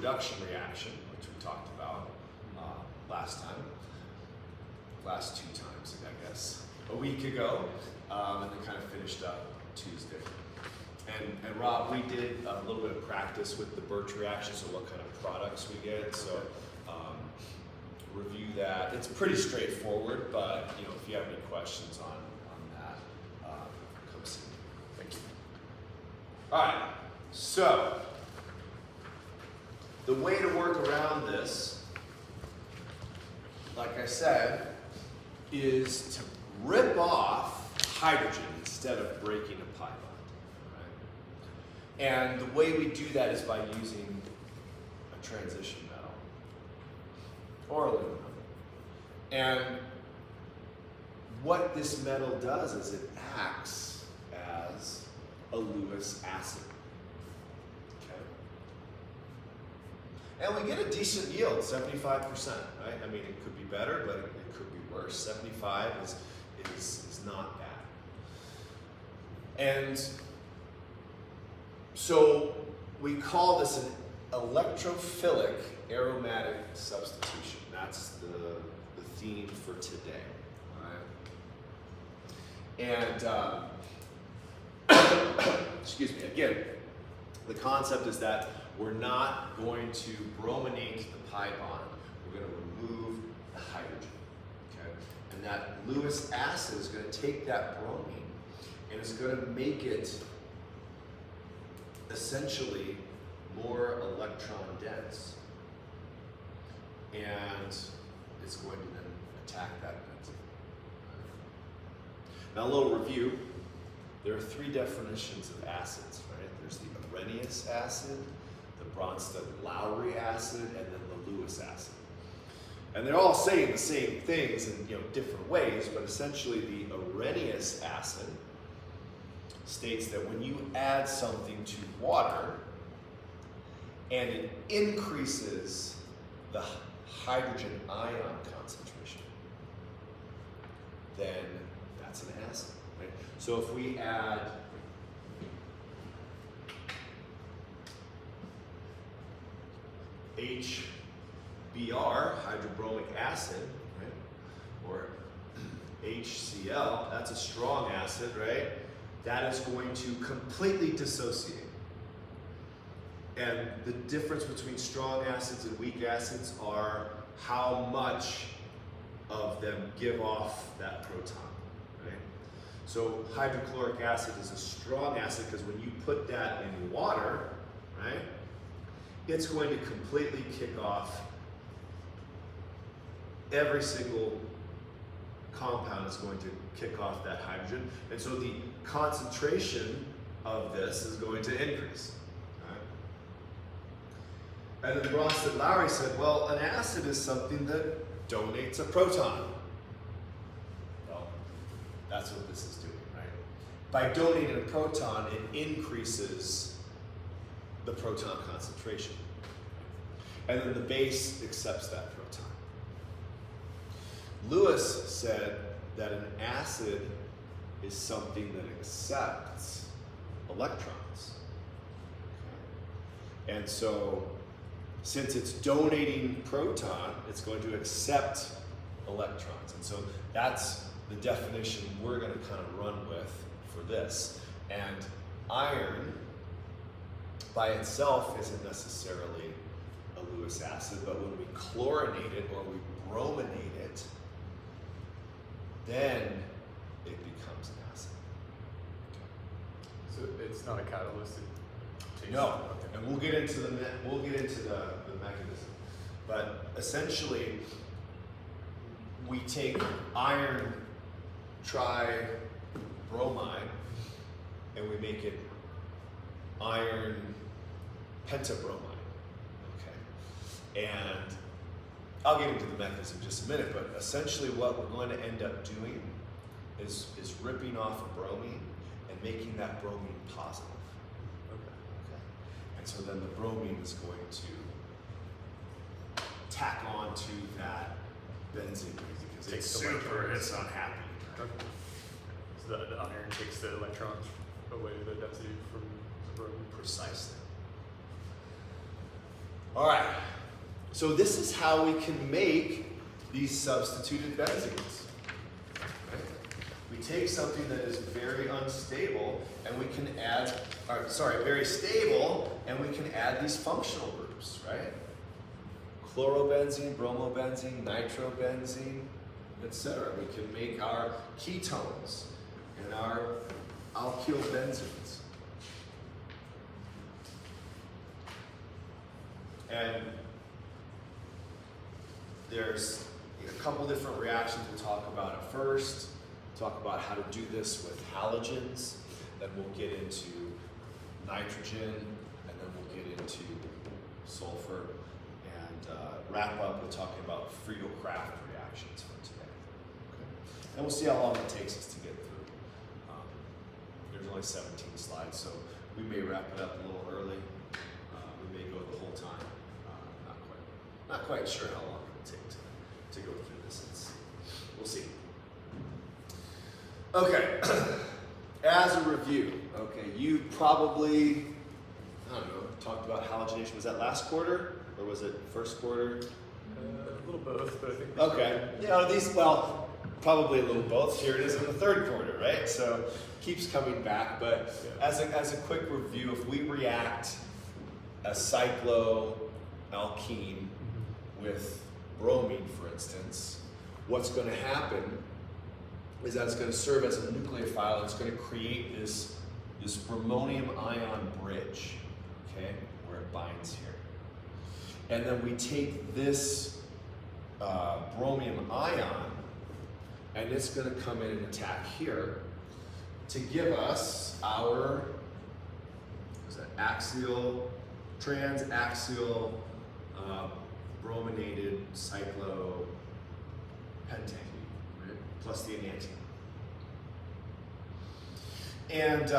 reduction reaction, which we talked about last two times, I guess, a week ago, and then kind of finished up Tuesday. And Rob, we did a little bit of practice with the Birch reaction, so what kind of products we get. So review that. It's pretty straightforward, but if you have any questions on that, come see me. Thank you. All right. So the way to work around this, like I said, is to rip off hydrogen instead of breaking a pi bond. Right? And the way we do that is by using a transition metal or aluminum. And what this metal does is it acts as a Lewis acid. Okay? And we get a decent yield, 75%, right? I mean, it could be better, but it could be worse. 75 is not bad. And so we call this an electrophilic aromatic substitution. That's the theme for today. All right? And excuse me, again, the concept is that we're not going to brominate the pi bond. We're going to remove the hydrogen. Okay? And that Lewis acid is going to take that bromine and is going to make it essentially more electron dense. And it's going to then attack that benzene. Now, a little review. There are three definitions of acids, right? There's the Arrhenius acid, the Bronsted-Lowry acid, and then the Lewis acid. And they're all saying the same things in different ways, but essentially the Arrhenius acid states that when you add something to water and it increases the hydrogen ion concentration, then that's an acid. Right? So if we add HBr, hydrobromic acid, right? Or HCl, that's a strong acid, right? That is going to completely dissociate. And the difference between strong acids and weak acids are how much of them give off that proton, right? So hydrochloric acid is a strong acid because when you put that in water, right, it's going to completely kick off every single compound is going to kick off that hydrogen. And so the concentration of this is going to increase. And then Bronsted-Lowry said, well, an acid is something that donates a proton. Well, that's what this is doing, right? By donating a proton, it increases the proton concentration. And then the base accepts that proton. Lewis said that an acid is something that accepts electrons. Okay? And so, since it's donating proton, it's going to accept electrons. And so that's the definition we're going to kind of run with for this. And iron by itself isn't necessarily a Lewis acid, but when we chlorinate it or we brominate it, then it becomes an acid. So it's not a catalyst? No, and we'll get into the mechanism. But essentially, we take iron tribromide and we make it iron pentabromide. Okay, and I'll get into the mechanism in just a minute. But essentially, what we're going to end up doing is ripping off a bromine and making that bromine positive. And so then the bromine is going to tack on to that benzene because it's unhappy. Okay. So the iron takes the electrons away, the density from the bromine. Precisely. All right, so this is how we can make these substituted benzenes. Right? We take something that is very unstable and we can add, or sorry, very stable, and we can add these functional groups, right? Chlorobenzene, bromobenzene, nitrobenzene, etc. We can make our ketones and our alkyl benzenes. And there's a couple different reactions we'll talk about at first. Talk about how to do this with halogens, then we'll get into nitrogen, and then we'll get into sulfur, and wrap up with talking about Friedel-Crafts reactions for today. Okay. And we'll see how long it takes us to get through. There's only 17 slides, so we may wrap it up a little early. We may go the whole time. Not quite sure how long it will take to go through this. We'll see. Okay, as a review, okay, you probably, I don't know, talked about halogenation. Was that last quarter or was it first quarter? A little both, but I think. Okay, you know, well, probably a little both. Here it is in the third quarter, right? So keeps coming back, but Yeah. as a quick review, if we react a cycloalkene with bromine, for instance, what's going to happen is that it's going to serve as a nucleophile. And it's going to create this bromonium ion bridge, okay, where it binds here. And then we take this bromium ion, and it's going to come in and attack here to give us our transaxial brominated cyclopentane, right? Plus the enantiomer. And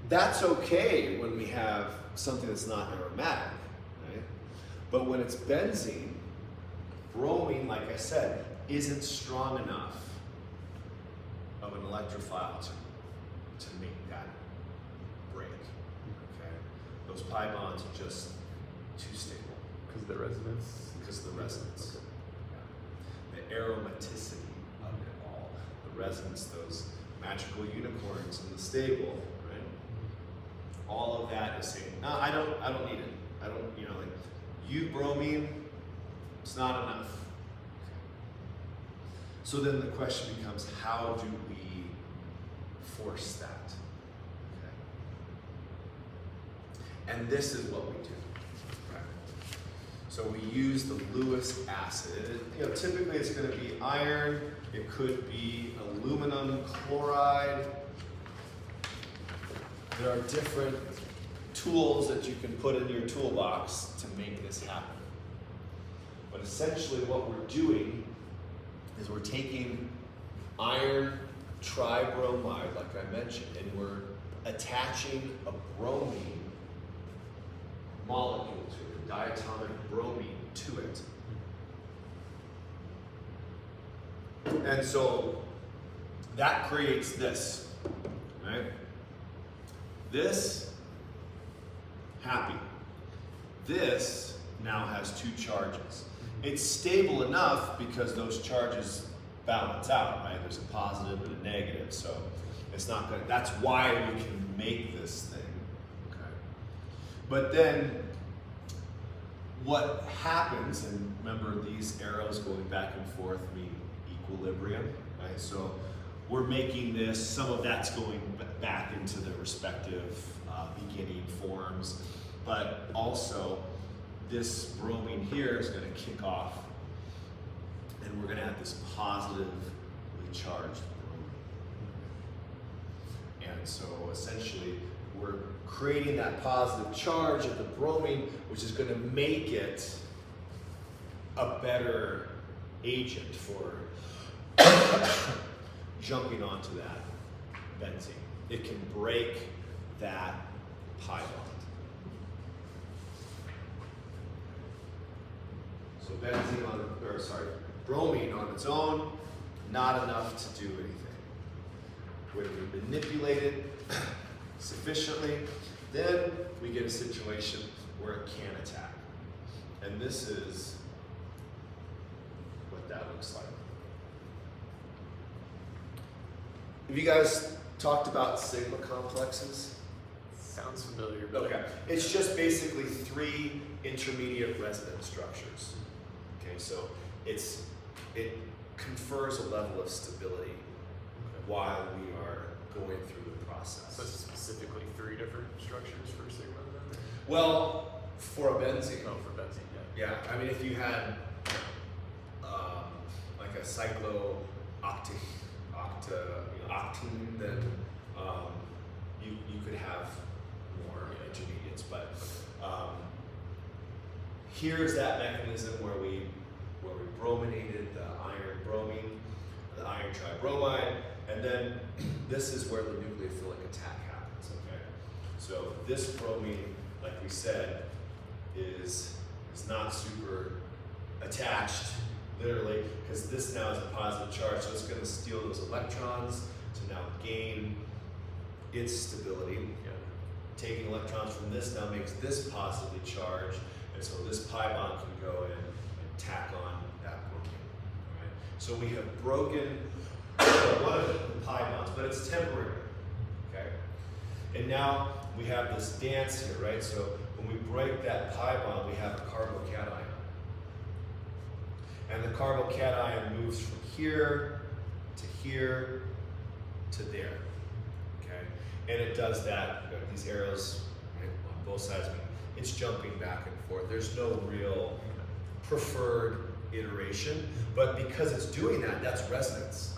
that's okay when we have something that's not aromatic, right? But when it's benzene, bromine, like I said, isn't strong enough of an electrophile to make that break, okay? Those pi bonds are just too stable. Because of the resonance. Because of the resonance. Okay. Yeah. The aromaticity of it all. The resonance, those magical unicorns in the stable, right? All of that is saying, no, I don't need it. I don't, you know, like bromine, it's not enough. So then the question becomes, how do we force that? Okay. And this is what we do. Right? So we use the Lewis acid. You know, typically it's going to be iron. It could be aluminum chloride. There are different tools that you can put in your toolbox to make this happen. But essentially what we're doing is we're taking iron tribromide, like I mentioned, and we're attaching a bromine molecule to it, a diatomic bromine to it. And so that creates this, right? This, happy. This now has two charges. It's stable enough because those charges balance out, right? There's a positive and a negative, so it's not gonna, that's why we can make this thing, okay? But then what happens, and remember these arrows going back and forth mean equilibrium, right? So we're making this, some of that's going back into the respective beginning forms, but also this bromine here is going to kick off, and we're going to have this positively charged bromine. And so essentially we're creating that positive charge of the bromine, which is going to make it a better agent for jumping onto that benzene. It can break that pi bond. So bromine on its own, not enough to do anything. When we manipulate it sufficiently, then we get a situation where it can attack. And this is what that looks like. Have you guys talked about sigma complexes? Sounds familiar, but Okay. It's just basically 3 intermediate resonance structures. Okay, so it confers a level of stability while we are going through the process. so it's specifically 3 different structures for sigma then? Well, for a benzene. Oh, for benzene, yeah. Yeah, I mean, if you had like a octene, then you could have more intermediates. But here's that mechanism where we brominated the iron bromine, the iron tribromide, and then this is where the nucleophilic attack happens. Okay, so this bromine, like we said, is not super attached, literally, because this now is a positive charge, so it's going to steal those electrons to now gain its stability. Yeah. Taking electrons from this now makes this positively charged, and so this pi bond can go in and tack on that bromine. Right? So we have broken one of the pi bonds, but it's temporary. Okay? And now we have this dance here, right? So when we break that pi bond, we have a carbocation. And the carbocation moves from here to there. Okay? And it does that, these arrows right, on both sides, it's jumping back and forth. There's no real preferred iteration, but because it's doing that, that's resonance.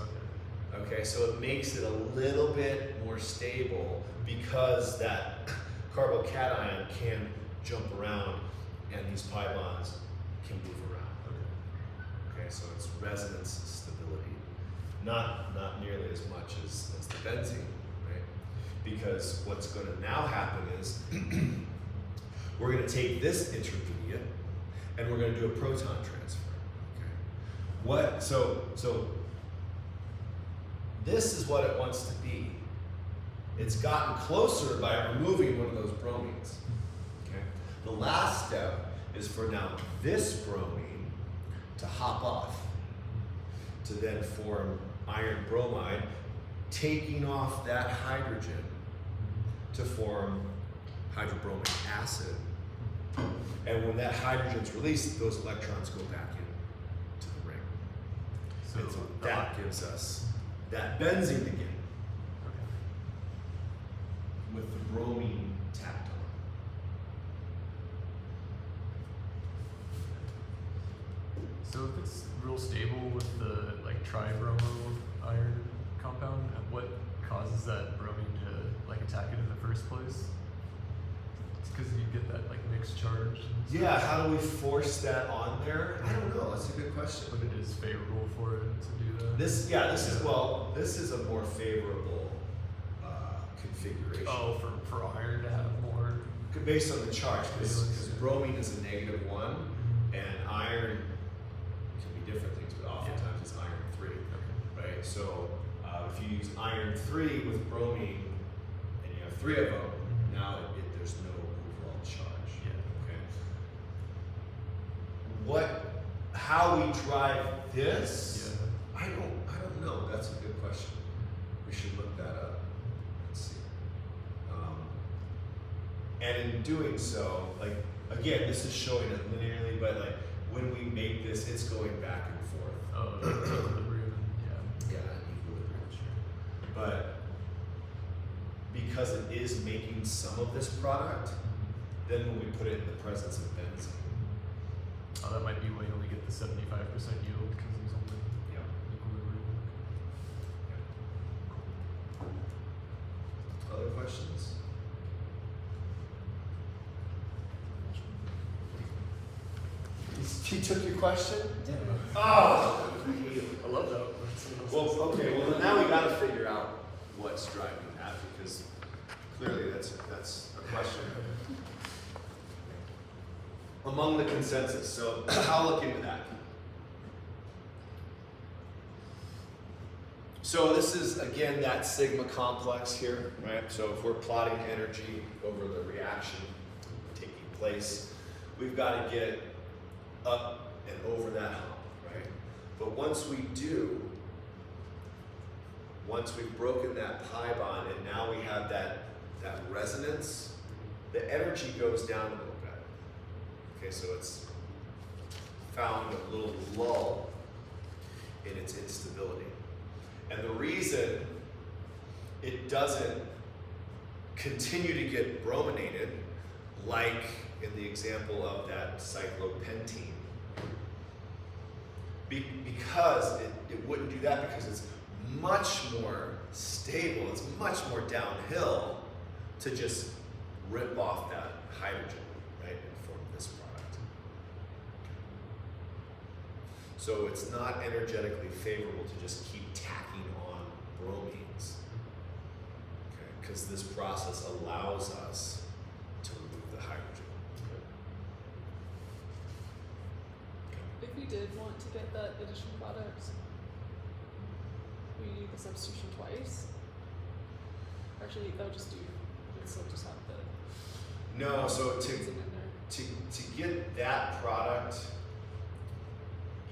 Okay, so it makes it a little bit more stable because that carbocation can jump around and these pi bonds can move around. Okay, so it's resonance stability. Not nearly as much as the benzene, right? Because what's going to now happen is we're going to take this intermediate and we're going to do a proton transfer. Okay. So this is what it wants to be. It's gotten closer by removing one of those bromines. Okay? The last step is for now this bromine to hop off, to then form iron bromide, taking off that hydrogen to form hydrobromic acid. And when that hydrogen's released, those electrons go back into the ring. And so that gives us that benzene again, with the bromine tacked on. So if it's real stable with the like tribromo iron compound, what causes that bromine to like attack it in the first place? It's because you get that like mixed charge. Yeah, how do we force that on there? I don't know. That's a good question. But it is favorable for it to do that. This is a more favorable configuration. Oh, for iron to have more. Based on the charge, because bromine is a -1, and iron can be different things, but oftentimes it's iron 3, right? So if you use iron 3 with bromine, and you have 3 of them, now there's no overall charge. Yeah. Okay. How we drive this? Yeah. I don't know. That's a good question. We should look that up. Let's see. And in doing so, like again, this is showing it linearly, but like when we make this, it's going back and forth. Oh, equilibrium. Yeah. Yeah, equilibrium. But because it is making some of this product, then when we put it in the presence of benzene. Oh, that might be why you only get the 75% yield because there's only equilibrium. Other questions? He took your question? Yeah. Oh! I love that. Well, okay, well now we gotta figure out what's driving that, because clearly that's a question. Among the consensus, so I'll look into that. So this is, again, that sigma complex here, right? So if we're plotting energy over the reaction, taking place, we've got to get up and over that hump, right? But once we do, once we've broken that pi bond and now we have that resonance, the energy goes down a little bit. Okay, so it's found a little lull in its instability. And the reason it doesn't continue to get brominated, like in the example of that cyclopentene, because it wouldn't do that because it's much more stable, it's much more downhill to just rip off that hydrogen, right, and form this product. So it's not energetically favorable to just keep tacking on bromines, okay, because this process allows us to remove the hydrogen. If we did want to get that addition product, we do the substitution twice. Actually, that would just do. We'd still just have the. No, so benzene in there. to get that product,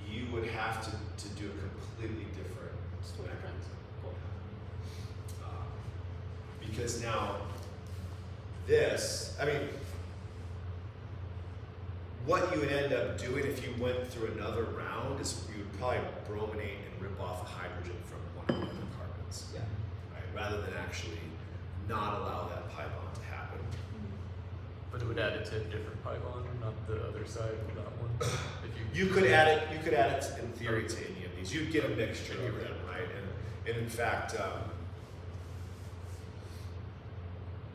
you would have to do a completely different Just totally different. mechanism. Cool. Because now, this, I mean, what you would end up doing if you went through another round is you would probably brominate and rip off a hydrogen from one of the other carbons, Yeah. right? Rather than actually not allow that pi bond to happen. But it would add it to a different pi bond, not the other side of that one. If You could add it in theory to any of these. You'd get a mixture of them, right? And in fact,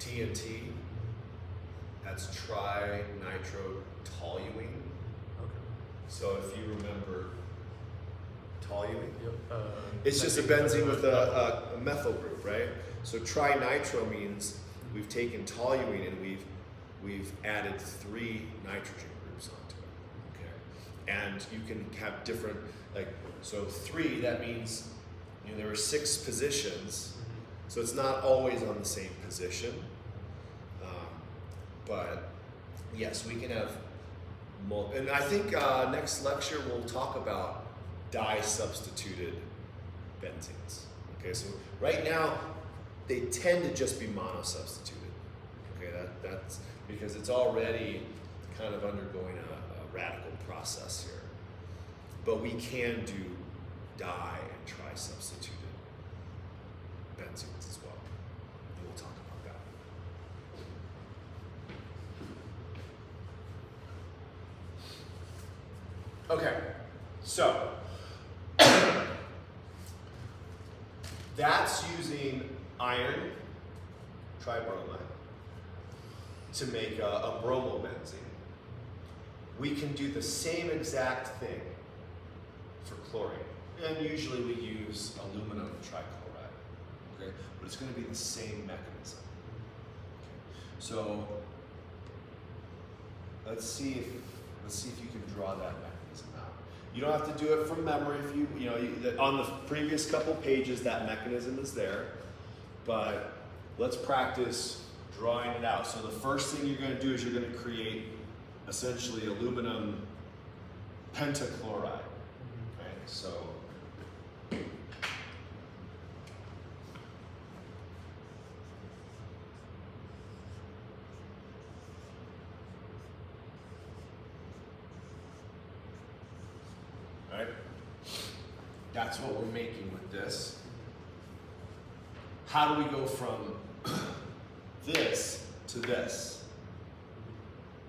TNT, that's trinitrotoluene. Okay. So if you remember toluene, Yep. it's just a benzene with a methyl group, right? So trinitro means we've taken toluene and we've added 3 nitrogen groups onto it. Okay, and you can have different, like, so 3, that means, you know, there are 6 positions, so it's not always on the same position. But yes, we can have and I think next lecture we'll talk about di-substituted benzenes. Okay, so right now they tend to just be monosubstituted. Okay, that's because it's already kind of undergoing a radical process here. But we can do di and tri-substituted benzenes as well. And we'll talk about that. Okay, so that's using iron tribromide to make a bromobenzene. We can do the same exact thing for chlorine. And usually we use aluminum trichloride, okay? But it's going to be the same mechanism. Okay. So let's see if you can draw that mechanism out. You don't have to do it from memory. If you know, on the previous couple pages, that mechanism is there. But let's practice drawing it out. So the first thing you're going to do is you're going to create essentially aluminum pentachloride. Right? So right? That's what we're making with this. How do we go from this to this?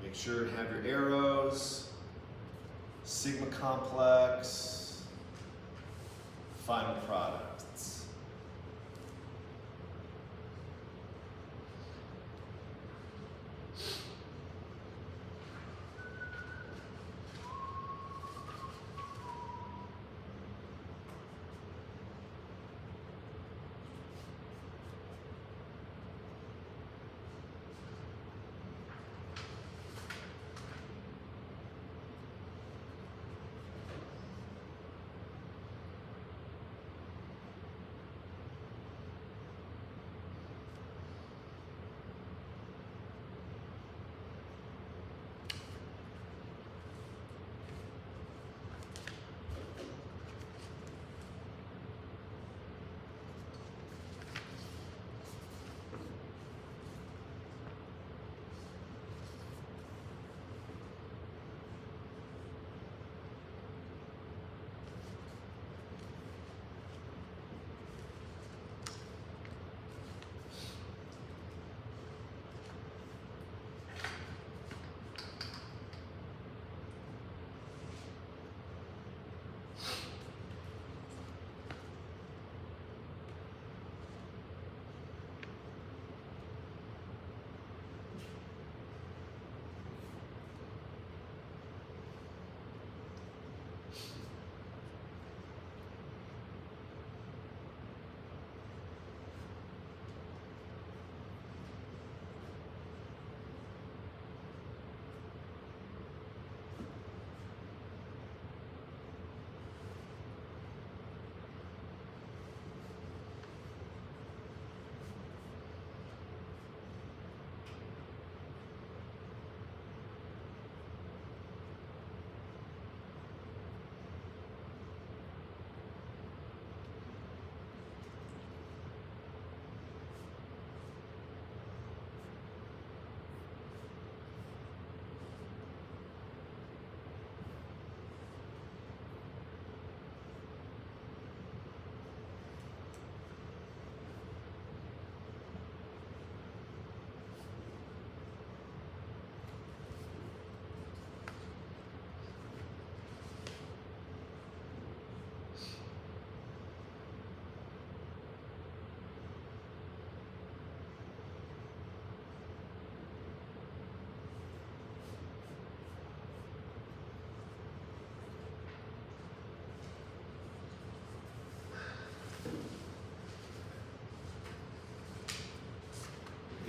Make sure to have your arrows, sigma complex, final products.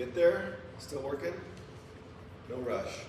get there? Still working? No rush.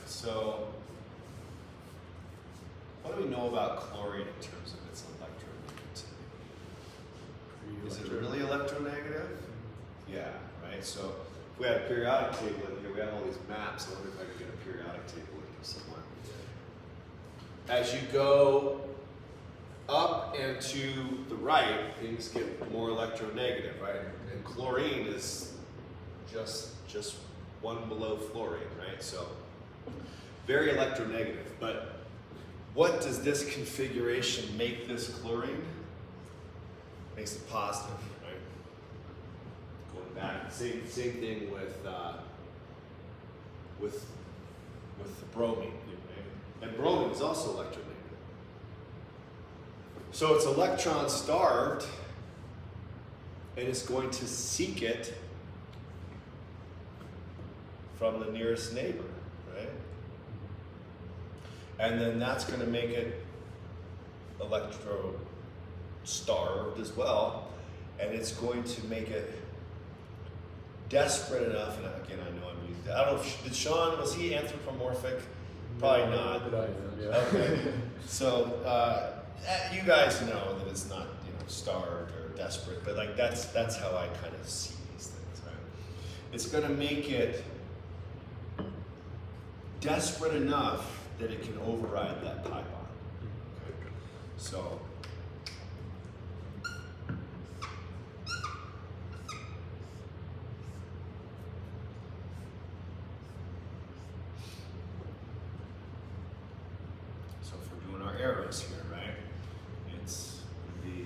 So, what do we know about chlorine in terms of its electronegativity? Is it really electronegative? Yeah, right? So, if we had a periodic table in here, we have all these maps. I wonder if I could get a periodic table in here somewhere. As you go up and to the right, things get more electronegative, right? And chlorine is just one below fluorine, right? So, very electronegative, but what does this configuration make this chlorine? Makes it positive, right? Going back, same thing with the bromine, right? And bromine is also electronegative. So it's electron starved, and it's going to seek it from the nearest neighbor, right? And then that's going to make it electro-starved as well, and it's going to make it desperate enough, and again, I know I'm using that. I don't know, did Sean, was he anthropomorphic? Probably not. But I am, yeah. Okay. So, you guys know that it's not, starved or desperate, but like that's how I kind of see these things, right? It's going to make it desperate enough that it can override that pi bond. Okay. So, if we're doing our arrows here, right? It's the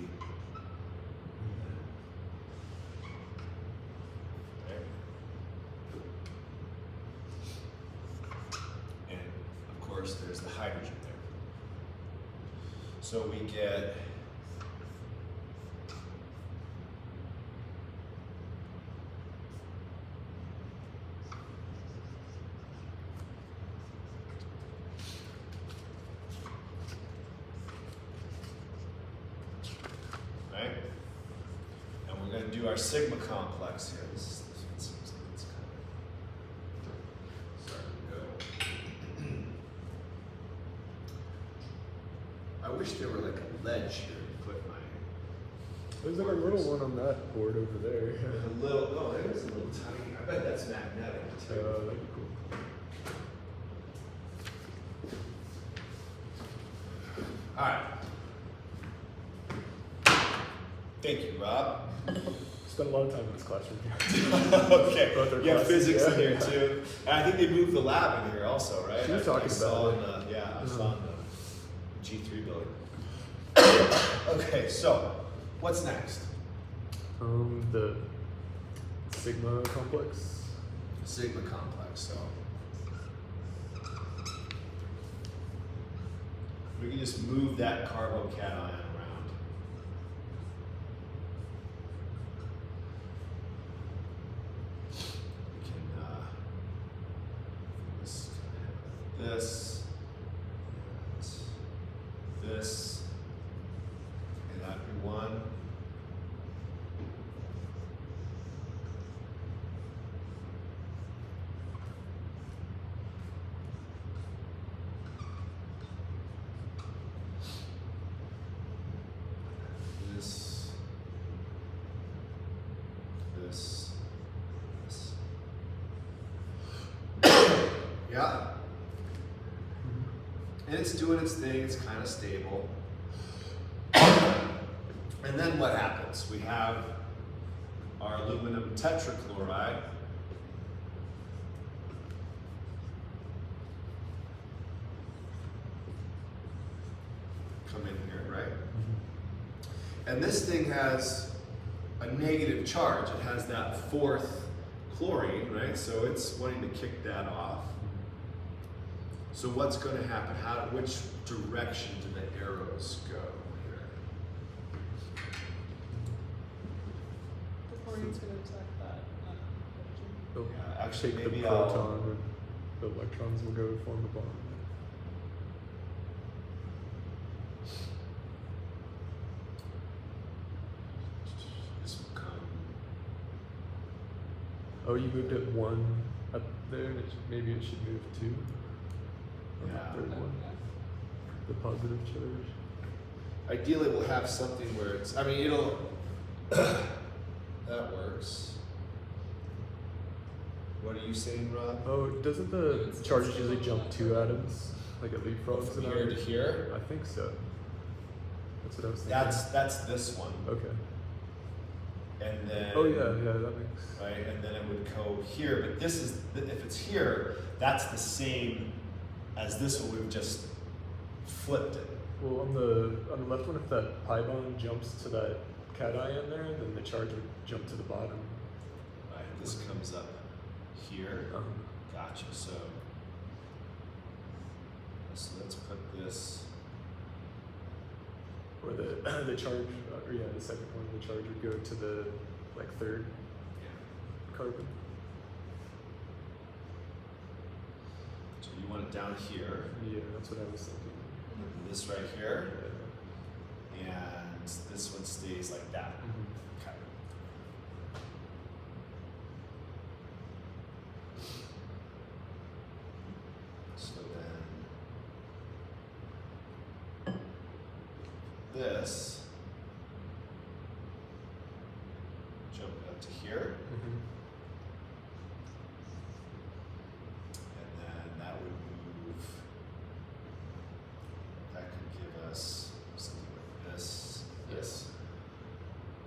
okay. And of course, there's the hydrogen there. So we get right? And we're going to do our sigma complex here. This one seems like it's kind of starting to go. I wish there were like a ledge here to put my There's like a little one on that board over there. a little. Oh, it is a little tiny. I bet that's magnetic too. That'd be cool. All right. Thank you, Rob. Still spent a lot of time in this classroom. Okay. Both are You have classes, physics yeah. in here too. And I think they moved the lab in here also, right? She was I talking saw about in it. the, yeah, I Mhm. saw in the G3 building. Okay, so what's next? The Sigma complex. Sigma complex. So we can just move that carbocation around. We can this, this, and that'd be one. This, this, this. Yeah. And it's doing its thing, it's kind of stable. And then what happens? We have our aluminum tetrachloride. Come in here, right? And this thing has a negative charge. It has that fourth chlorine, right? So it's wanting to kick that off. So what's going to happen? Which direction do the arrows go here? The chlorine's gonna attack that hydrogen. They'll Yeah, actually, take maybe the I'll- proton, and the electrons will go to form a bond. This will come. Oh, you moved it one up there, and maybe it should move two. On the Yeah. third one, the positive charge. Ideally, we'll have something where it's. I mean, it'll. That works. What are you saying, Rob? Oh, doesn't the It's- charges it's usually still jump not 2 right. atoms? Like it leapfrogs From in here to ours? here. I think so. That's what I was thinking. That's this one, Okay. and then. Oh yeah, yeah, that makes. Right, and then it would go here. But this is if it's here, that's the same as this one. We've just flipped it. Well, on the left one, if that pi bond jumps to that cation there, then the charge would jump to the bottom. Right, this comes up here. Gotcha. So let's put this. Or the the charge, or yeah, the second one, the charge would go to the like third carbon. So you want it down here, Yeah, that's what I was thinking. and this right here, Yeah. and this one stays like that. Mhm. Okay. So then this jump up to here, Mhm. and then that would move. That could give us something like this. This.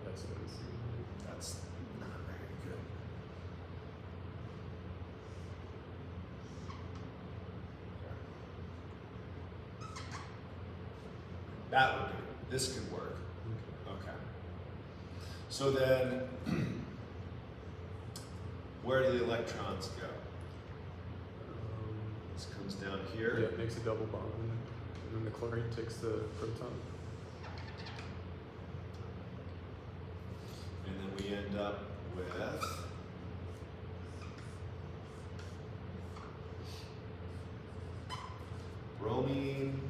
That's what I was thinking. That's not very good. That would do. This could work. Okay. Okay. So then, where do the electrons go? This comes down Yeah, here. it makes a double bond, and then the chlorine takes the proton. And then we end up with bromine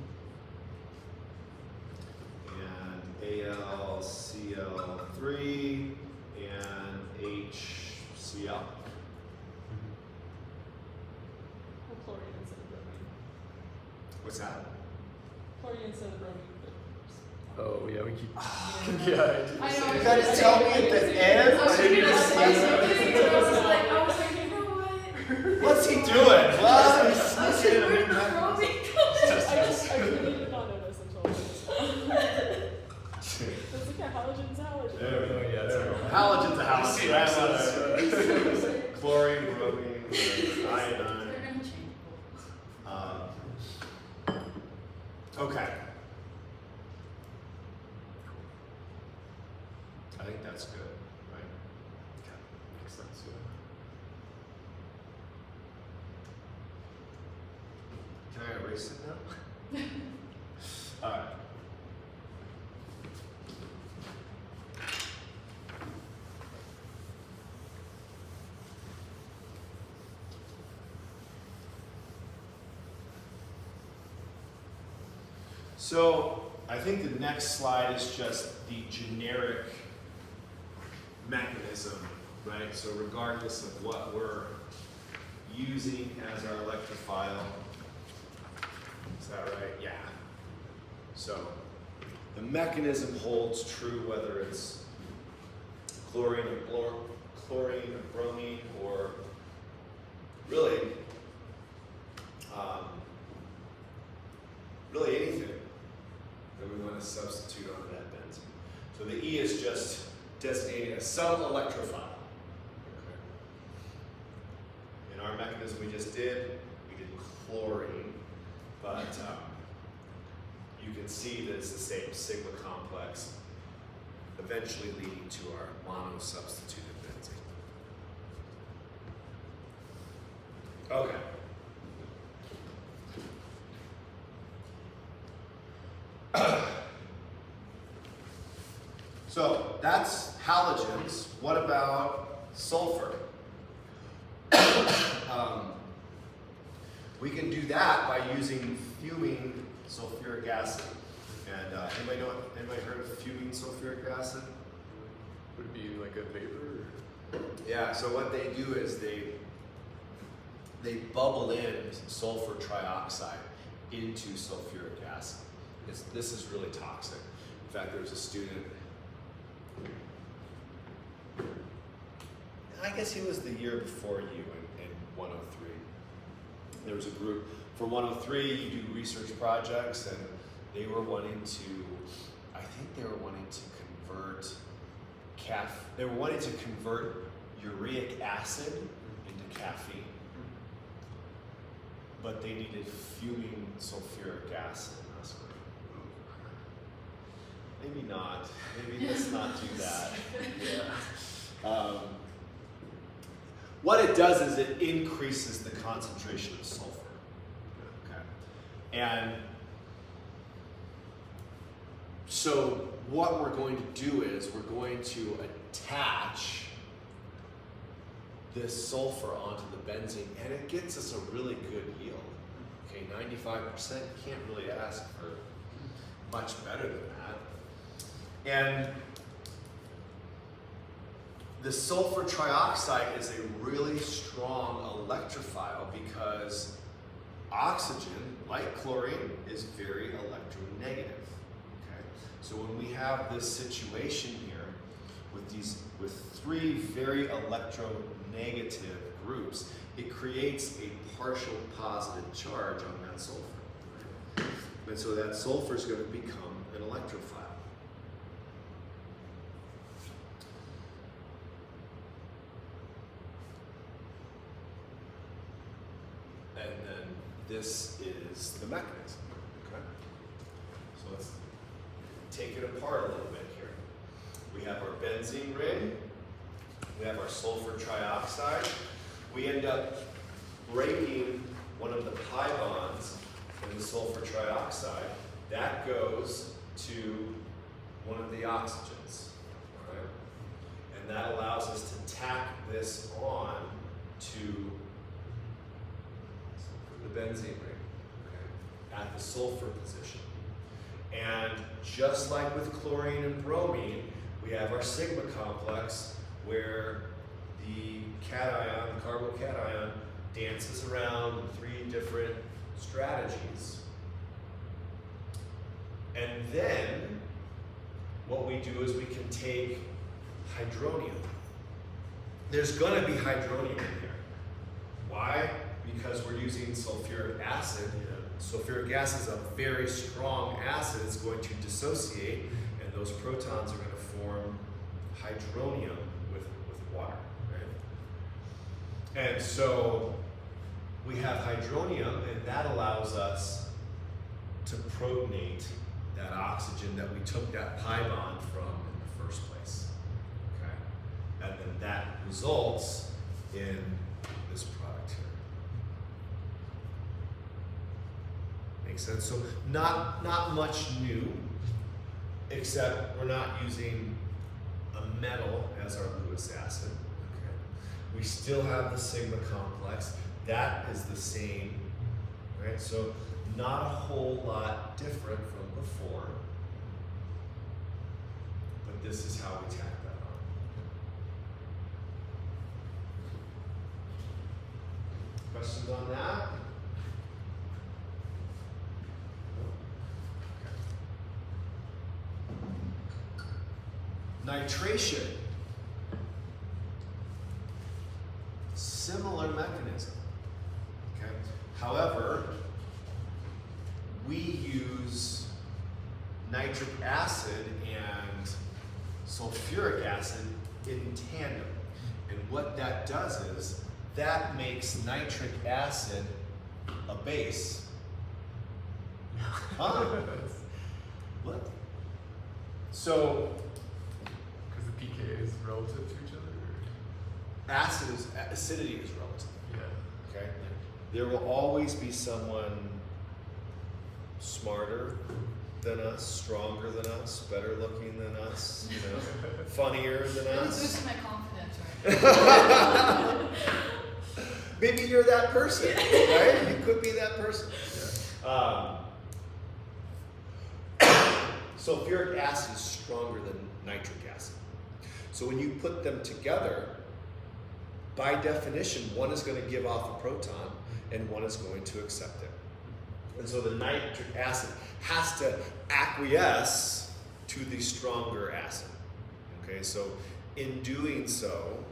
and AlCl3 and HCl. Or chlorine instead of bromine. What's that? Chlorine instead of bromine. Oh yeah, we keep. But Yeah, I do. I know. You gotta tell me at the end. I was What did you thinking, say? I was like, you know what? What's he doing? What? Listen, where'd the bromine come in? I really did not notice until this. It's like a halogen's halogen. There we go. Yeah, There we go. it's- Halogen's a halogen. Okay. I think that's good, right? Okay. Makes sense, yeah. Can I erase it now? All right. So I think the next slide is just the generic mechanism, right? So regardless of what we're using as our electrophile, is that right? Yeah. So the mechanism holds true whether it's chlorine or bromine, or really, really anything that we want to substitute on that benzene. So the E is just designating a subtle electrophile. Okay. In our mechanism we just did, we did chlorine, but you can see that it's the same sigma complex, eventually leading to our mono-substituted benzene. Okay. So that's halogens. What about sulfur? We can do that by using fuming sulfuric acid. And anybody heard of fuming sulfuric acid? Would it be like a vapor? Or? Yeah, so what they do is they bubble in sulfur trioxide into sulfuric acid. This is really toxic. In fact, there was a student, I guess he was the year before you in 103. There was a group, for 103 you do research projects, and they were wanting to, I think they were wanting to convert uric acid into caffeine. But they needed fuming sulfuric acid. And I was like, maybe not. Maybe let's not do that. Yeah. What it does is it increases the concentration of sulfur. Okay. And so what we're going to do is we're going to attach this sulfur onto the benzene, and it gets us a really good yield. Okay, 95%, can't really ask for much better than that. And the sulfur trioxide is a really strong electrophile because oxygen, like chlorine, is very electronegative. Okay? So when we have this situation here with three very electronegative groups, it creates a partial positive charge on that sulfur. And so that sulfur is going to become an electrophile. And then this is the mechanism. Okay? So let's take it apart a little bit here. We have our benzene ring. We have our sulfur trioxide. We end up breaking one of the pi bonds in the sulfur trioxide. That goes to one of the oxygens. All right? And that allows us to tack this on to the benzene ring, okay, at the sulfur position. And just like with chlorine and bromine, we have our sigma complex where the cation, the carbocation, dances around three different strategies. And then what we do is we can take hydronium. There's going to be hydronium in here. Why? Because we're using sulfuric acid. Sulfuric acid is a very strong acid. It's going to dissociate, and those protons are going to form hydronium with water. Right? And so we have hydronium, and that allows us to protonate that oxygen that we took that pi bond from in the first place. Okay? And then that results in this product here. Makes sense? So not much new, except we're not using a metal as our Lewis acid. Okay? We still have the sigma complex. That is the same, right? So not a whole lot different from before, but this is how we tack that on. Questions on that? Nitration. Similar mechanism. Okay. However, we use nitric acid and sulfuric acid in tandem. And what that does is that makes nitric acid a base. Huh? What? So Because the pK is relative to each other? acidity is relative. Yeah. Okay? There will always be someone smarter than us, stronger than us, better looking than us, you know, funnier than Really us. boosting my confidence right now. Maybe you're that person, right? You could be that person. Sulfuric acid is stronger than nitric acid. So when you put them together, by definition, one is going to give off a proton and one is going to accept it. And so the nitric acid has to acquiesce to the stronger acid. Okay, so in doing so,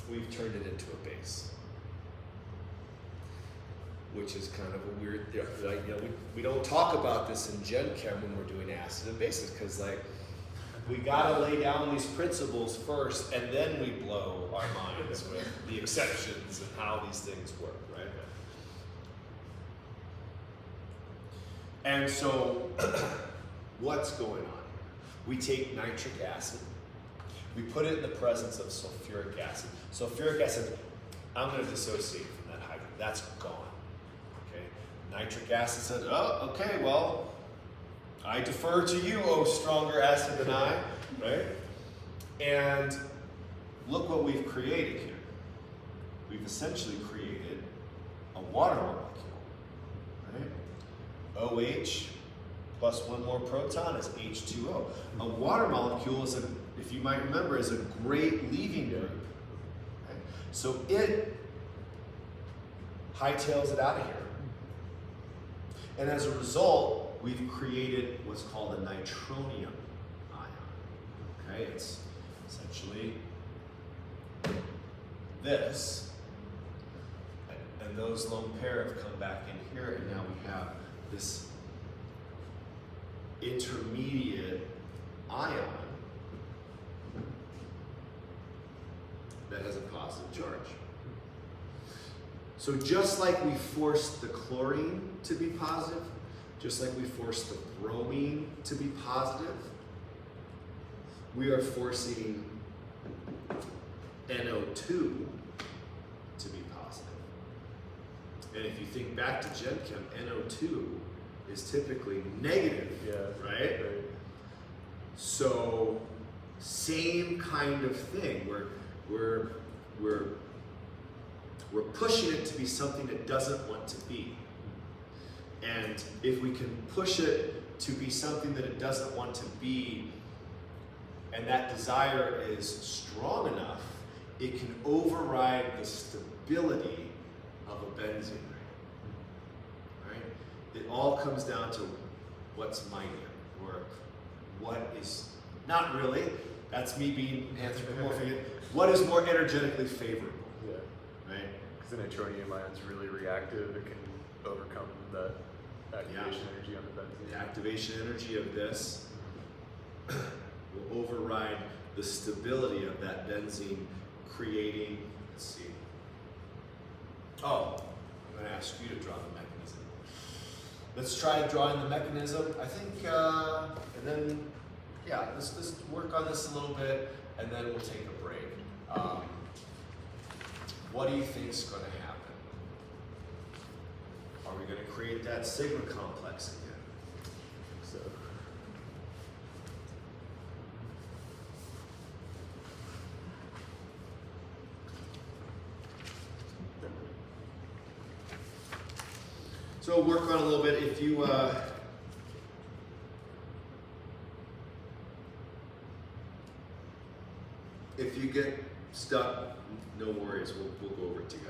we've turned it into a base. Which is kind of a weird, like, you know, we don't talk about this in Gen Chem when we're doing acid and bases, because like, we gotta lay down these principles first, and then we blow our minds with the exceptions and how these things work, right? And so, what's going on here? We take nitric acid, we put it in the presence of sulfuric acid. Sulfuric acid, I'm gonna dissociate from that hydrogen, that's gone. Okay? Nitric acid says, oh, okay, well, I defer to you, oh stronger acid than I, right? And look what we've created here. We've essentially created a water molecule, right? OH plus one more proton is H2O. A water molecule is if you might remember, is a great leaving group. Right? So it hightails it out of here. And as a result, we've created what's called a nitronium ion. Okay, it's essentially this. And those lone pair have come back in here, and now we have this intermediate ion that has a positive charge. So just like we forced the chlorine to be positive, just like we forced the bromine to be positive, we are forcing NO2 to be positive. And if you think back to Gen Chem, NO2 is typically negative, right? So same kind of thing. We're pushing it to be something it doesn't want to be. And if we can push it to be something that it doesn't want to be, and that desire is strong enough, it can override the stability of a benzene ring. Right? It all comes down to what's mightier, or what is, not really, that's me being anthropomorphic, what is more energetically favorable. Yeah. Right? Because the nitronium ion's really reactive, it can overcome that activation energy on the benzene. The activation energy of this will override the stability of that benzene, creating, let's see. Oh, I'm going to ask you to draw the mechanism. let's try drawing the mechanism. I think, and then, yeah, let's work on this a little bit, and then we'll take a break. What do you think is going to happen? Are we going to create that sigma complex again? So. So work on a little bit. If you get stuck, no worries. We'll go over it together.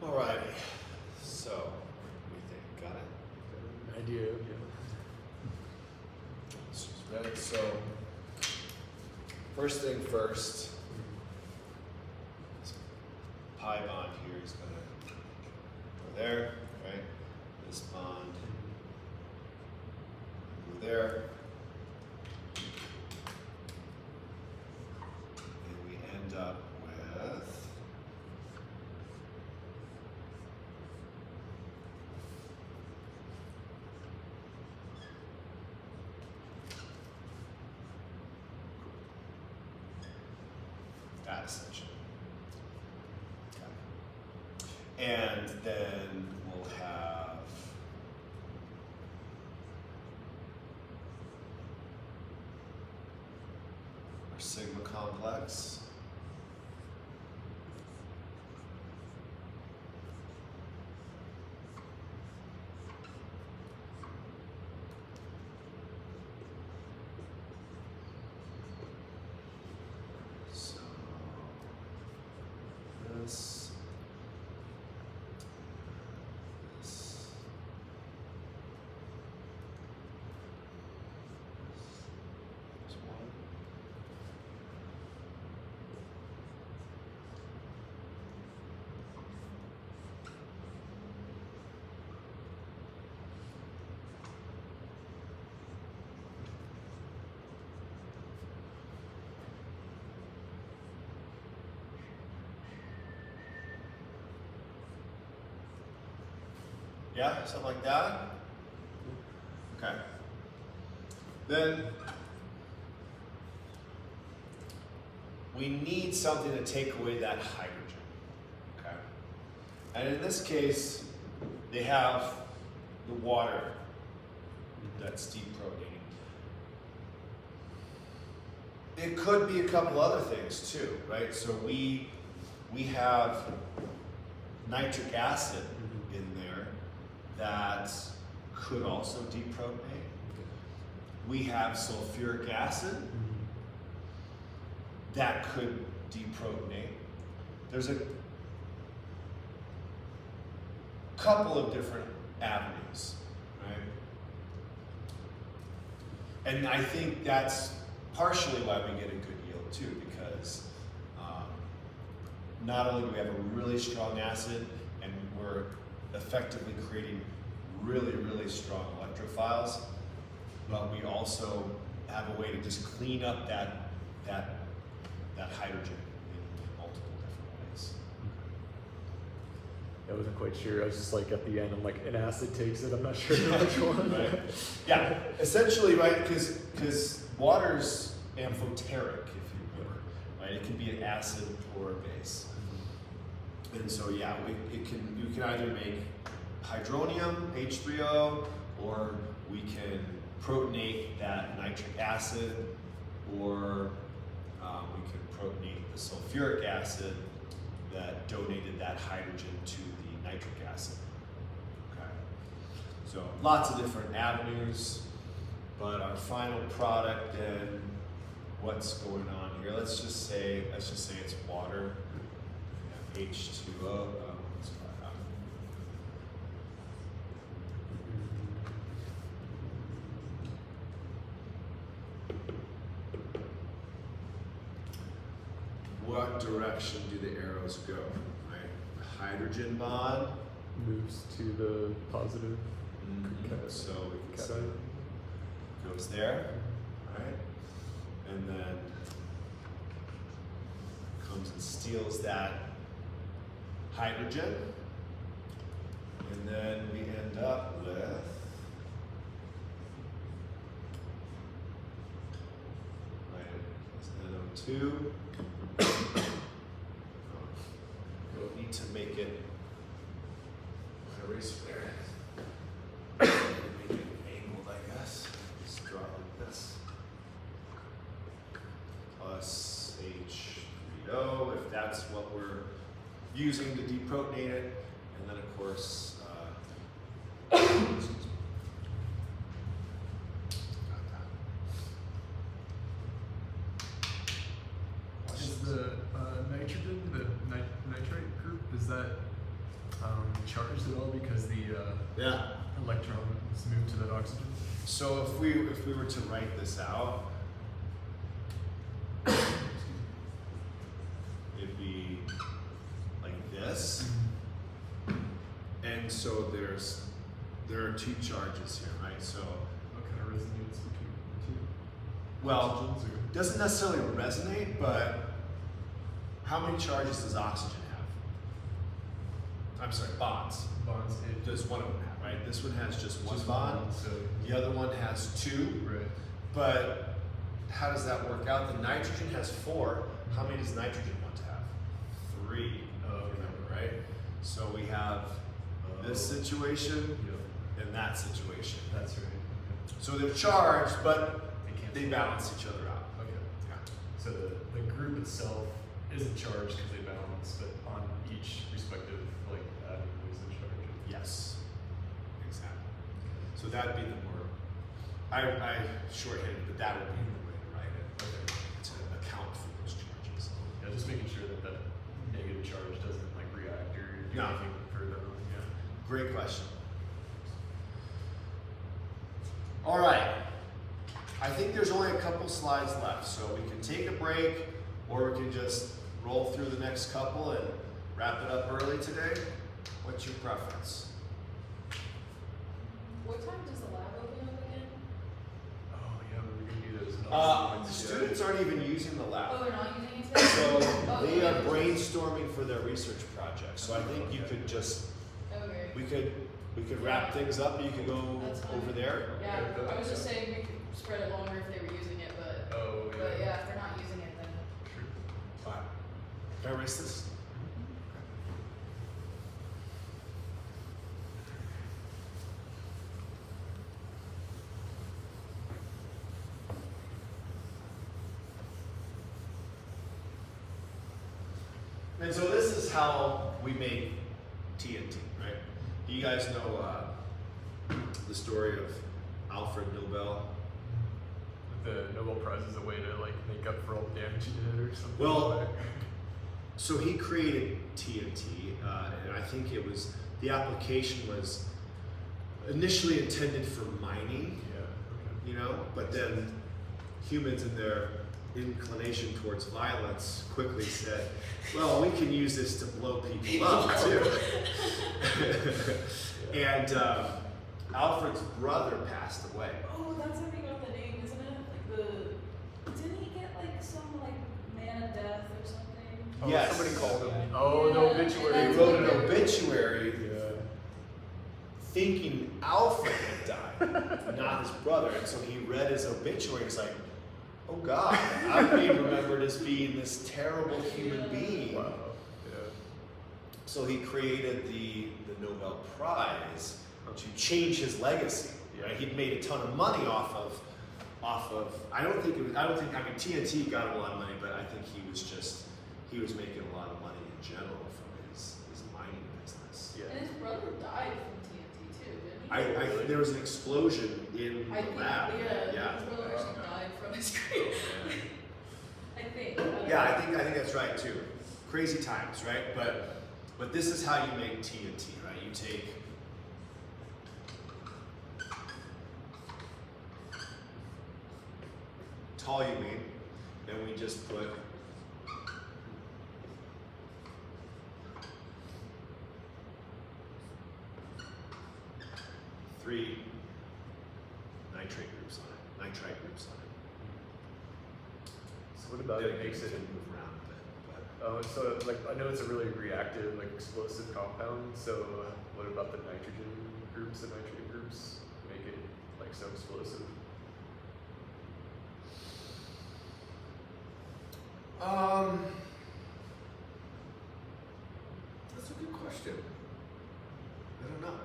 Alrighty. So, what do you think? Got it? Idea, yeah. This is ready. So, first thing first, this pi bond here is going to go there, right? This bond go there. And we end up with that essentially. Okay. And then we'll have our sigma complex. So this, this one. Yeah, something like that. Okay. Then we need something to take away that hydrogen. Okay. And in this case, they have the water that's deprotonating. It could be a couple other things too, right? So we have nitric acid in there that could also deprotonate. We have sulfuric acid that could deprotonate. There's a couple of different avenues, right? And I think that's partially why we get a good yield too, because not only do we have a really strong acid, and we're effectively creating really, really strong electrophiles, but we also have a way to just clean up that hydrogen in multiple different ways. I wasn't quite sure. I was just like at the end, I'm like, an acid takes it. I'm not sure which one. Right. Yeah, essentially, right, because water's amphoteric, if you remember, right? It can be an acid or a base. And so, yeah, you can either make hydronium, H3O, or we can protonate that nitric acid, or we can protonate the sulfuric acid that donated that hydrogen to the nitric acid. Okay. So lots of different avenues, but our final product then, what's going on here? Let's just say it's water. H2O. Let's try that. What direction do the arrows go? Right? The hydrogen bond Moves to the positive. So we can say goes there, right? And then comes and steals that hydrogen, and then we end up with NO2. We'll need to make it erase there. Make it angled, I guess. Just draw it like this. Plus H3O, if that's what we're using to deprotonate it, and then of course, Is the nitrogen, the nitrite group, is that charged at all because the Yeah. electrons move to that oxygen? So if we were to write this out, it'd be like this. And so there are two charges here, right? So What kind of resonance between the two? well, Oxygens or- doesn't necessarily resonate, but how many charges does oxygen have? I'm sorry, bonds. bonds. Does one of them have, right? This one has just one Just bond. one, so The other one has two. right. But how does that work out? The nitrogen has 4. How many does nitrogen want to have? 3. Remember, right? So we have this situation Yeah, and that situation. that's right. Okay. So they're charged, but They can't. they balance each other out. Okay. Yeah. So the group itself isn't charged because they balance, but on each respective like atom is in charge. Yes. Exactly. So that'd be the more. I shorthanded, but that would be the way to write it. Okay. To account for those charges. Yeah, just making sure that that negative charge doesn't like react or do No. anything further. Yeah. Great question. All right. I think there's only a couple slides left, so we can take a break or we can just roll through the next couple and wrap it up early today. What's your preference? What time does the lab open up again? Oh yeah, we're gonna do those. The ones, yeah. students aren't even using the Oh, lab. they're not using it today? So Oh, they are okay. brainstorming for their research project. So I think you could just, Okay. we could wrap things up and you could go That's fine. over there. Yeah, Okay, I was just saying we could spread it longer if they were using it, but Oh yeah. yeah, if they're not using it, then Sure. Fine. Can I erase this? And so this is how we make TNT, right? You guys know the story of Alfred Nobel? The Nobel Prize is a way to like make up for all the damage he did or something. Well, like- So he created TNT, and I think it was, the application was initially intended for mining, yeah. you know, but then humans in their inclination towards violence quickly said, well, we can use this to blow people up too. And Alfred's brother passed away. Oh, that's how we got the name, isn't it? Like didn't he get like some like man of death or something? Oh, Yes. somebody called him. Yeah. Oh, the Yeah, obituary. He and wrote that's an what obituary Yeah. thinking Alfred had died, not his brother. And so he read his obituary and he's like, oh God, I'm being remembered as being this terrible human being. Wow. Yeah. So he created the Nobel Prize to change his legacy. Right? He'd made a ton of money off of I mean TNT got him a lot of money, but I think he was making a lot of money in general from his mining business. Yeah. and his brother died from TNT too, didn't he? There was an explosion in I the think, lab. yeah, his brother actually died from his screen. I think. don't Yeah, know. I think that's right too. Crazy times, right? But this is how you make TNT, right? You take toluene, and we just put three nitrate groups on it, nitrite groups on it. So what about Then it makes it? move around a bit, but So like I know it's a really reactive, like explosive compound. So what about the nitrogen groups, the nitrate groups, make it like so explosive? That's a good question. I don't know.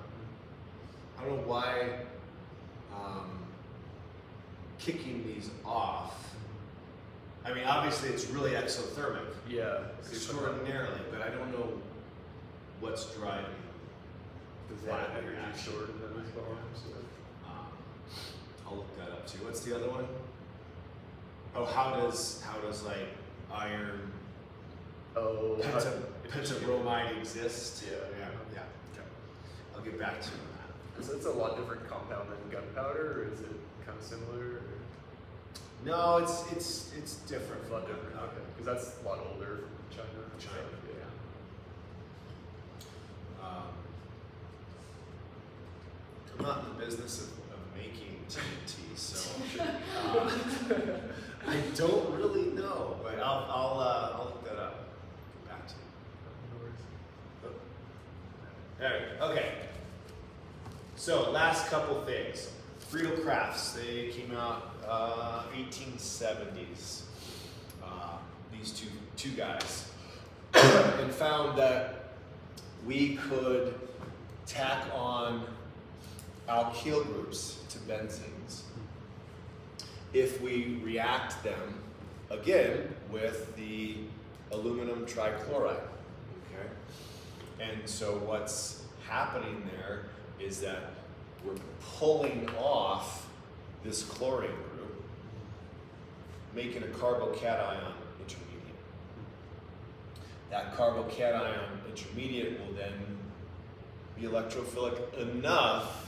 I don't know why kicking these off. I mean, obviously it's really exothermic, Yeah. extraordinarily, but I don't know what's driving Does that that energy reaction. stored in those bombs? I'll look that up too. What's the other one? Oh, how does like iron Oh, pentabromide exist? Yeah. Yeah. Okay. I'll get back to you on that. So it's a lot different compound than gunpowder, or is it kind of similar? Or? No, it's different. It's a lot different. Okay, because that's a lot older from China. China, Yeah. I'm not in the business of making TNT, so I don't really know, but I'll look that up. Get back to you. No worries. All right, okay. So last couple things. Friedel Crafts, they came out 1870s. These two guys, and found that we could tack on alkyl groups to benzenes if we react them again with the aluminum trichloride. Okay, and so what's happening there is that we're pulling off this chlorine group, making a carbocation intermediate. That carbocation intermediate will then be electrophilic enough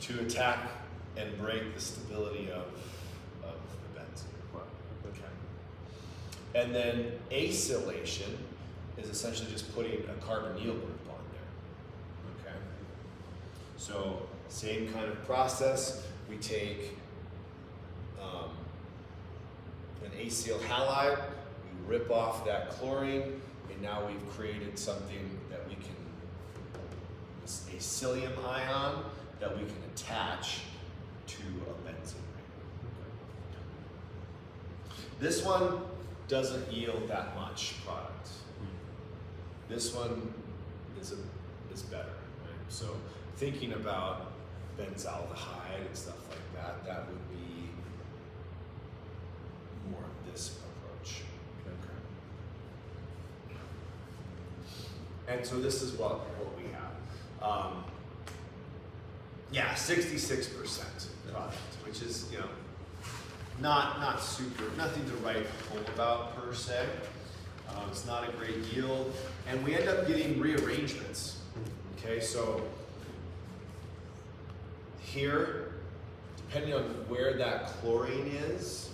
to attack and break the stability of the benzene. Wow. Okay. And then acylation is essentially just putting a carbonyl group on there. Okay. So same kind of process. We take an acyl halide, we rip off that chlorine, and now we've created something that we can, this acylium ion, that we can attach to a benzene ring. This one doesn't yield that much product. This one is better, right? So thinking about benzaldehyde and stuff like that, that would be more of this approach. Okay. And so this is what we have. Yeah, 66% product, which is, you know, not super, nothing to write home about per se. It's not a great yield, and we end up getting rearrangements. Okay, so here, depending on where that chlorine is,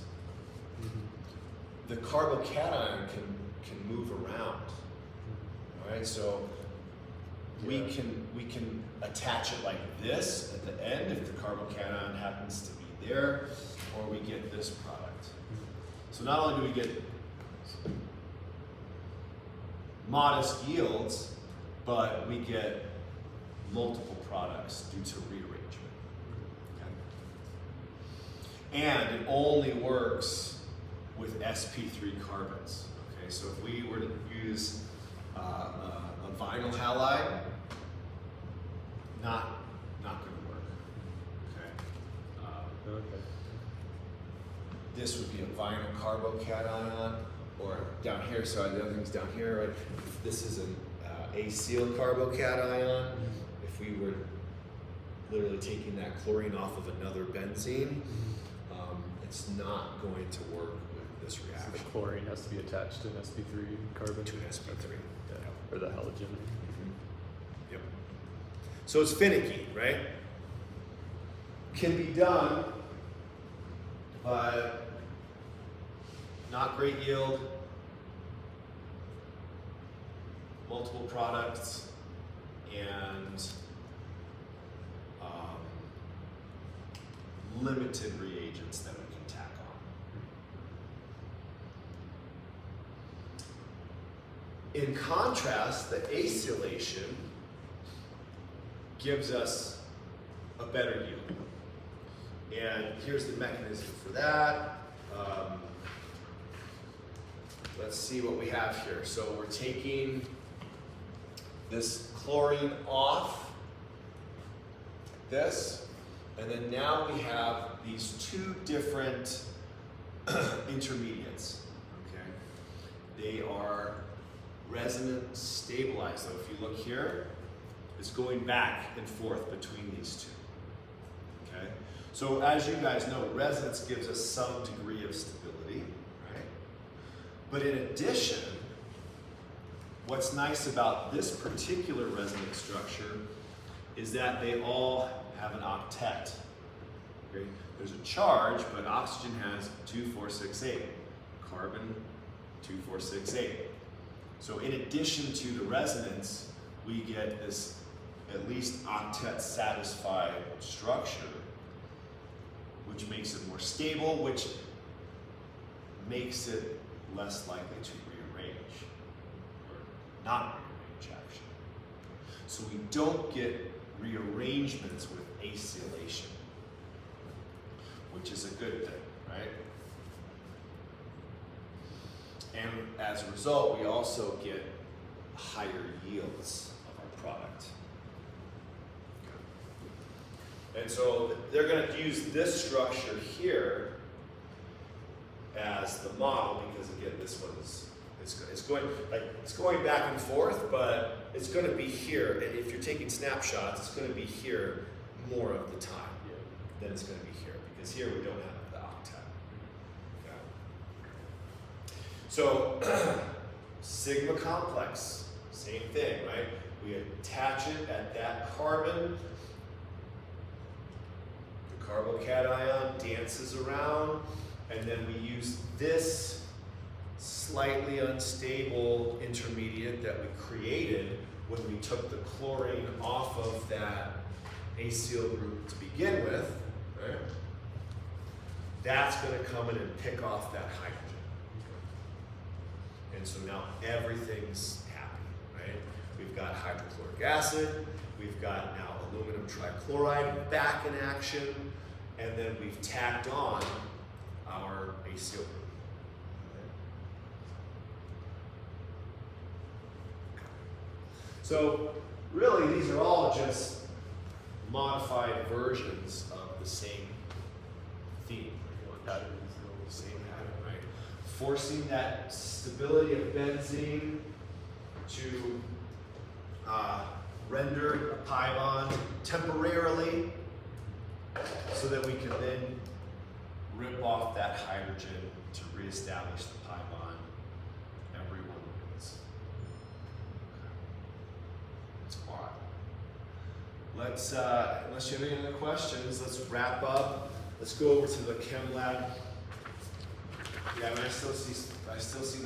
the carbocation can move around. All right, so we can attach it like this at the end if the carbocation happens to be there, or we get this product. So not only do we get modest yields, but we get multiple products due to rearrangement. Okay? And it only works with sp3 carbons. Okay, so if we were to use a vinyl halide, not going to work. Okay. Okay. This would be a vinyl carbocation, or down here. So the other thing's down here, right? This is an acyl carbocation. If we were literally taking that chlorine off of another benzene, it's not going to work with this So reaction. the chlorine has to be attached to an sp3 carbon. To an sp3. Yeah. Or the halogen. Yep. So it's finicky, right? Can be done, but not great yield, multiple products, and limited reagents that we can tack on. In contrast, the acylation gives us a better yield. And here's the mechanism for that. Let's see what we have here. So we're taking this chlorine off this, and then now we have these two different intermediates. Okay, they are resonance stabilized. So if you look here, it's going back and forth between these two. Okay, so as you guys know, resonance gives us some degree of stability, right? But in addition, what's nice about this particular resonance structure is that they all have an octet. Okay? There's a charge, but oxygen has 2, 4, 6, 8. Carbon, 2, 4, 6, 8. So in addition to the resonance, we get this at least octet satisfied structure, which makes it more stable, which makes it less likely to rearrange, or not rearrange actually. So we don't get rearrangements with acylation, which is a good thing, right? And as a result, we also get higher yields of our product. And so they're going to use this structure here as the model, because again, this one's it's going back and forth, but it's going to be here. And if you're taking snapshots, it's going to be here more of the time than it's going to be here, because here we don't have the octet. Okay. So sigma complex, same thing, right? We attach it at that carbon. The carbocation dances around, and then we use this slightly unstable intermediate that we created when we took the chlorine off of that acyl group to begin with, right? That's going to come in and pick off that hydrogen. And so now everything's happy, right? We've got hydrochloric acid, we've got now aluminum trichloride back in action, and then we've tacked on our acyl group. So really, these are all just modified versions of the same theme. Same pattern, right? Forcing that stability of benzene to render a pi bond temporarily, so that we can then rip off that hydrogen to reestablish the pi bond. Everyone wins. All right. Let's, unless you have any other questions, let's wrap up. Let's go over to the chem lab. Yeah, I still see the